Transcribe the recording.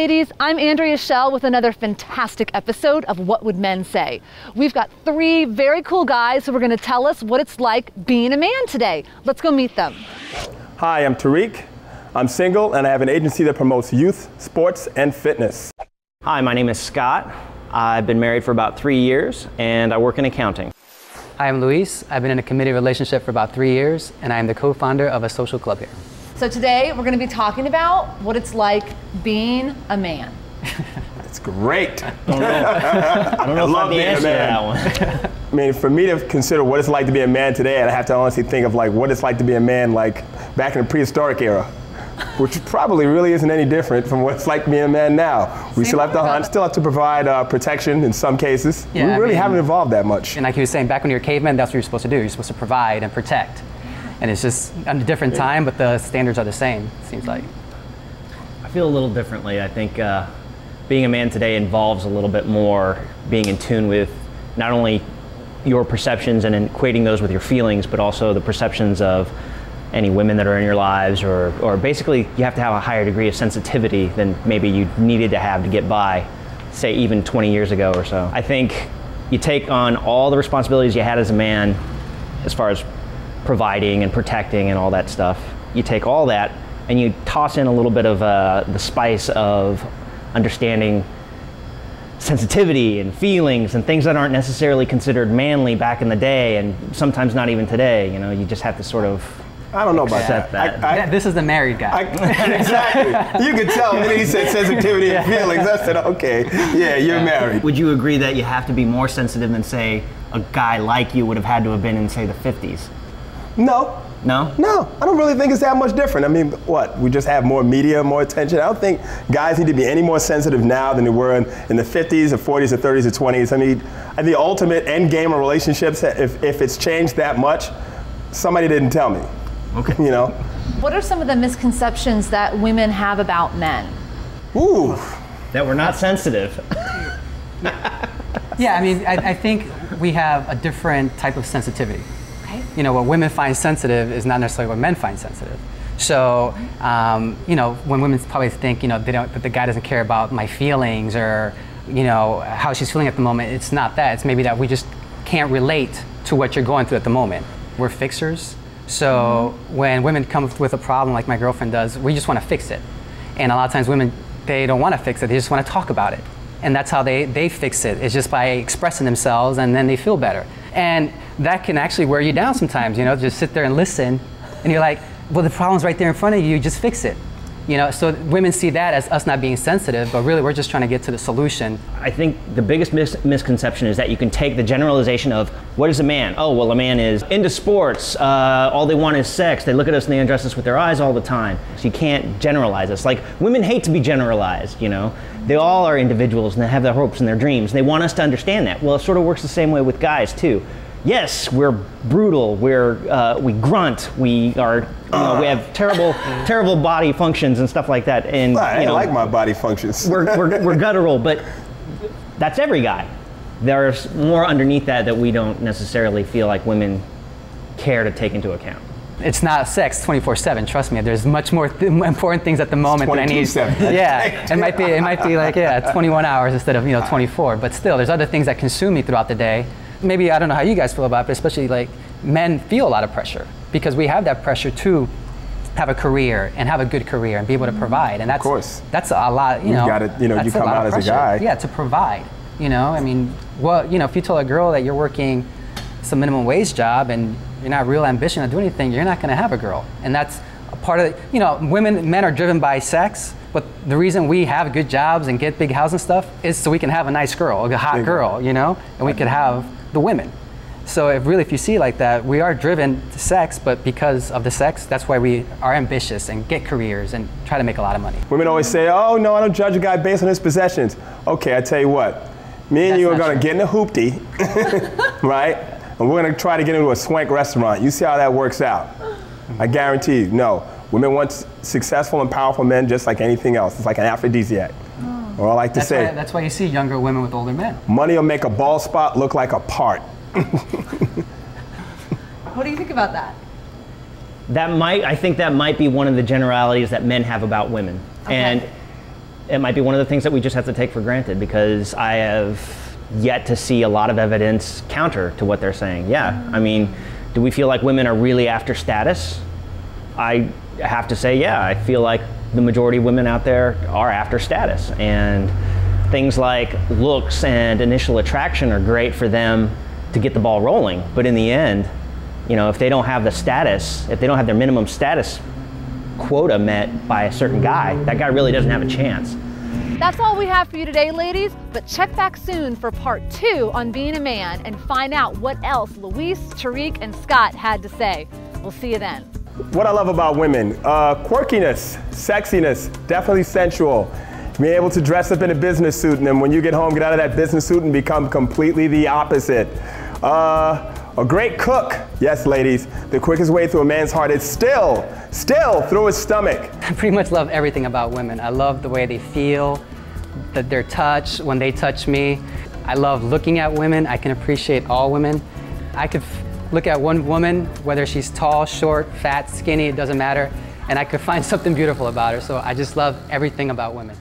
ladies. I'm Andrea Schell with another fantastic episode of What Would Men Say? We've got three very cool guys who are going to tell us what it's like being a man today. Let's go meet them. Hi, I'm Tariq. I'm single and I have an agency that promotes youth, sports, and fitness. Hi, my name is Scott. I've been married for about 3 years and I work in accounting. Hi, I'm Luis. I've been in a committed relationship for about 3 years and I am the co-founder of a social club here. So today we're going to be talking about what it's like being a man. It's great. I don't know if I'm the answer to that one. I mean, for me to consider what it's like to be a man today, I'd have to honestly think of like what it's like to be a man like back in the prehistoric era, which probably really isn't any different from what it's like being a man now. We still have to hunt, still have to provide protection in some cases. Yeah, we really haven't evolved that much. And like you were saying, back when you were a caveman, that's what you're supposed to do. You're supposed to provide and protect. And it's just a different time, but the standards are the same, it seems like. I feel a little differently. I think being a man today involves a little bit more being in tune with not only your perceptions and equating those with your feelings, but also the perceptions of any women that are in your lives, or basically you have to have a higher degree of sensitivity than maybe you needed to have to get by, say even 20 years ago or so. I think you take on all the responsibilities you had as a man as far as providing and protecting and all that stuff. You take all that and you toss in a little bit of the spice of understanding sensitivity and feelings and things that aren't necessarily considered manly back in the day, and sometimes not even today. You know, you just have to sort of I don't know about that. This is the married guy. Exactly. You could tell when he said sensitivity and feelings. I said, okay, yeah, you're married. Would you agree that you have to be more sensitive than, say, a guy like you would have had to have been in, say, the 50s? No. No? No, I don't really think it's that much different. I mean, what? We just have more media, more attention. I don't think guys need to be any more sensitive now than they were in the 50s, the 40s, the 30s, the 20s. I mean, the ultimate end game of relationships, if it's changed that much, somebody didn't tell me. Okay. You know? What are some of the misconceptions that women have about men? Ooh. That we're not sensitive. Yeah, I mean, I think we have a different type of sensitivity. Okay. You know, what women find sensitive is not necessarily what men find sensitive. So, you know, when women probably think, you know, that the guy doesn't care about my feelings or, you know, how she's feeling at the moment, it's not that. It's maybe that we just can't relate to what you're going through at the moment. We're fixers. So when women come with a problem like my girlfriend does, we just want to fix it. And a lot of times women, they don't want to fix it, they just want to talk about it. And that's how they fix it. It's just by expressing themselves, and then they feel better. And that can actually wear you down sometimes, you know, just sit there and listen, and you're like, well, the problem's right there in front of you, just fix it. You know, so women see that as us not being sensitive, but really we're just trying to get to the solution. I think the biggest misconception is that you can take the generalization of what is a man? Oh, well, a man is into sports, all they want is sex, they look at us and they undress us with their eyes all the time. So you can't generalize us. Like, women hate to be generalized, you know? They all are individuals and they have their hopes and their dreams. They want us to understand that. Well, it sort of works the same way with guys too. Yes, we're brutal. We grunt. We are. You know, we have terrible body functions and stuff like that. And I like my body functions. we're guttural, but that's every guy. There's more underneath that we don't necessarily feel like women care to take into account. It's not sex 24/7. Trust me. There's much more important things at the moment than I need. 22/7. Yeah, it might be like 21 hours instead of 24. But still, there's other things that consume me throughout the day. Maybe I don't know how you guys feel about it, but especially like men feel a lot of pressure because we have that pressure to have a career and have a good career and be able to provide. And that's, of course, that's a lot. You know, got it. You know, you come out as a guy. Yeah, to provide. You know, I mean, well, you know, if you tell a girl that you're working some minimum wage job and you're not real ambition to do anything, you're not going to have a girl. And that's a part of it. You know, men are driven by sex, but the reason we have good jobs and get big houses and stuff is so we can have a nice girl, a hot girl, you know, and we could have the women. So if you see it like that, we are driven to sex, but because of the sex, that's why we are ambitious and get careers and try to make a lot of money. Women always say, oh no, I don't judge a guy based on his possessions. Okay, I tell you what, me and you are gonna get in a hoopty, right? And we're gonna try to get into a swank restaurant. You see how that works out. I guarantee you, no. Women want successful and powerful men just like anything else. It's like an aphrodisiac. Or I like to say. That's why you see younger women with older men. Money will make a bald spot look like a part. What do you think about that? I think that might be one of the generalities that men have about women. Okay. And it might be one of the things that we just have to take for granted, because I have yet to see a lot of evidence counter to what they're saying. Yeah, I mean, do we feel like women are really after status? I have to say, yeah, I feel like the majority of women out there are after status, and things like looks and initial attraction are great for them to get the ball rolling. But in the end, you know, if they don't have the status, if they don't have their minimum status quota met by a certain guy, that guy really doesn't have a chance. That's all we have for you today, ladies, but check back soon for part 2 on being a man and find out what else Luis, Tariq, and Scott had to say. We'll see you then. What I love about women, quirkiness, sexiness, definitely sensual. Being able to dress up in a business suit, and then when you get home, get out of that business suit and become completely the opposite. A great cook. Yes, ladies, the quickest way through a man's heart is still through his stomach. I pretty much love everything about women. I love the way they feel, their touch when they touch me. I love looking at women. I can appreciate all women. I could look at one woman, whether she's tall, short, fat, skinny, it doesn't matter, and I could find something beautiful about her. So I just love everything about women.